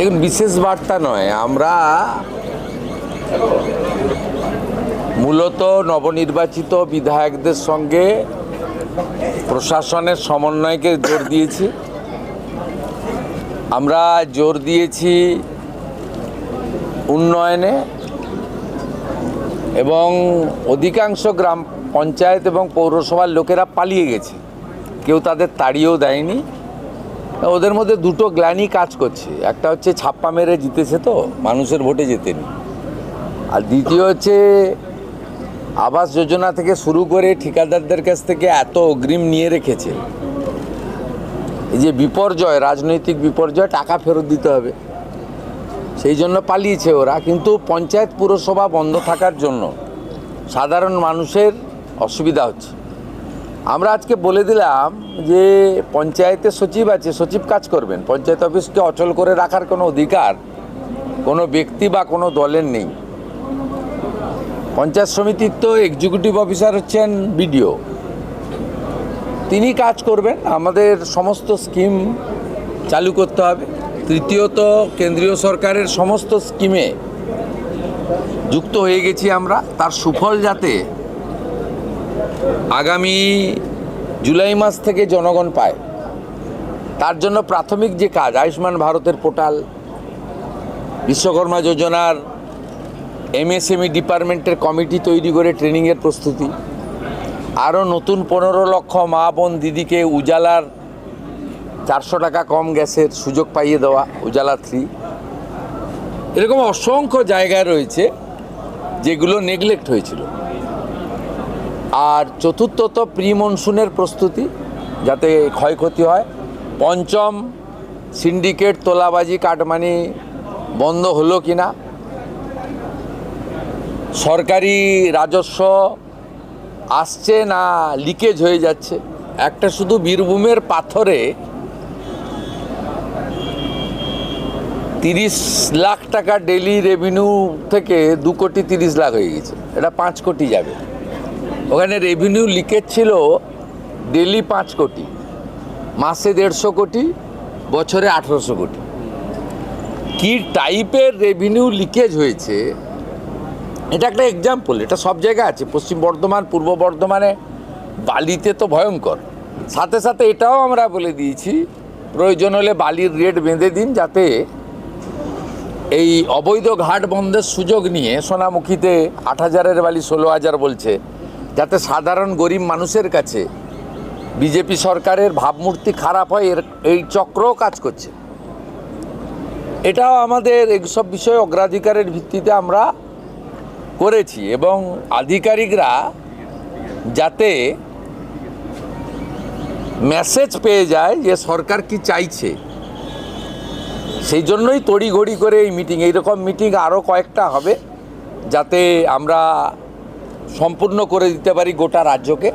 দেখুন, বিশেষ বার্তা নয়, আমরা মূলত নবনির্বাচিত বিধায়কদের সঙ্গে প্রশাসনের সমন্বয়কে জোর দিয়েছি। আমরা জোর দিয়েছি উন্নয়নে, এবং অধিকাংশ গ্রাম পঞ্চায়েত এবং পৌরসভার লোকেরা পালিয়ে গেছে, কেউ তাদের তাড়িয়েও দেয়নি। ওদের মধ্যে দুটো গ্লানি কাজ করছে, একটা হচ্ছে ছাপ্পা মেরে জিতেছে তো মানুষের ভোটে জেতেনি, আর দ্বিতীয় হচ্ছে আবাস যোজনা থেকে শুরু করে ঠিকাদারদের কাছ থেকে এত অগ্রিম নিয়ে রেখেছে, এই যে বিপর্যয়, রাজনৈতিক বিপর্যয়, টাকা ফেরত দিতে হবে, সেই জন্য পালিয়েছে ওরা। কিন্তু পঞ্চায়েত পুরসভা বন্ধ থাকার জন্য সাধারণ মানুষের অসুবিধা হচ্ছে। আমরা আজকে বলে দিলাম যে পঞ্চায়েতে সচিব আছে, সচিব কাজ করবেন, পঞ্চায়েত অফিসকে অচল করে রাখার কোনো অধিকার কোনো ব্যক্তি বা কোনো দলের নেই। পঞ্চায়েত সমিতির তো এক্সিকিউটিভ অফিসার হচ্ছেন বিডিও, তিনি কাজ করবেন। আমাদের সমস্ত স্কিম চালু করতে হবে। তৃতীয়ত, কেন্দ্রীয় সরকারের সমস্ত স্কিমে যুক্ত হয়ে গেছি আমরা, তার সুফল যাতে আগামী জুলাই মাস থেকে জনগণ পায়, তার জন্য প্রাথমিক যে কাজ, আয়ুষ্মান ভারতের পোর্টাল, বিশ্বকর্মা যোজনার এমএসএমই ডিপার্টমেন্টের কমিটি তৈরি করে ট্রেনিংয়ের প্রস্তুতি, আরও নতুন 15 লক্ষ মা বোন দিদিকে উজালার 400 টাকা কম গ্যাসের সুযোগ পাইয়ে দেওয়া, উজালা 3। এরকম অসংখ্য জায়গায় রয়েছে যেগুলো নেগলেক্ট হয়েছিল। আর চতুর্থত, প্রি মনসুনের প্রস্তুতি, যাতে ক্ষয়ক্ষতি হয়। পঞ্চম, সিন্ডিকেট, তোলাবাজি, কাটমানি বন্ধ হলো কিনা, সরকারি রাজস্ব আসছে না লিকেজ হয়ে যাচ্ছে। একটা শুধু বীরভূমের পাথরে 30 লাখ টাকা ডেলি রেভিনিউ থেকে 2 কোটি 30 লাখ হয়ে গেছে, এটা 5 কোটি যাবে। ওখানে রেভিনিউ লিকেজ ছিল ডেলি 5 কোটি, মাসে 150 কোটি, বছরে 1800 কোটি। কি টাইপের রেভিনিউ লিকেজ হয়েছে, এটা একটা এক্সাম্পল। এটা সব জায়গায় আছে, পশ্চিম বর্ধমান, পূর্ব বর্ধমানে, বালিতে তো ভয়ঙ্কর। সাথে সাথে এটাও আমরা বলে দিয়েছি, প্রয়োজন হলে বালির রেট বেঁধে দিন, যাতে এই অবৈধ ঘাট বন্ধের সুযোগ নিয়ে সোনামুখীতে 8,000-এর বালি 16,000 বলছে, যাতে সাধারণ গরিব মানুষের কাছে বিজেপি সরকারের ভাবমূর্তি খারাপ হয়, এই চক্রও কাজ করছে। এটাও আমাদের এইসব বিষয়ে অগ্রাধিকারের ভিত্তিতে আমরা করেছি, এবং আধিকারিকরা যাতে মেসেজ পেয়ে যায় যে সরকার কি চাইছে, সেই জন্যই তড়িঘড়ি করে এই মিটিং। এইরকম মিটিং আরও কয়েকটা হবে, যাতে আমরা সম্পূর্ণ করে দিতে পারি গোটা রাজ্যকে।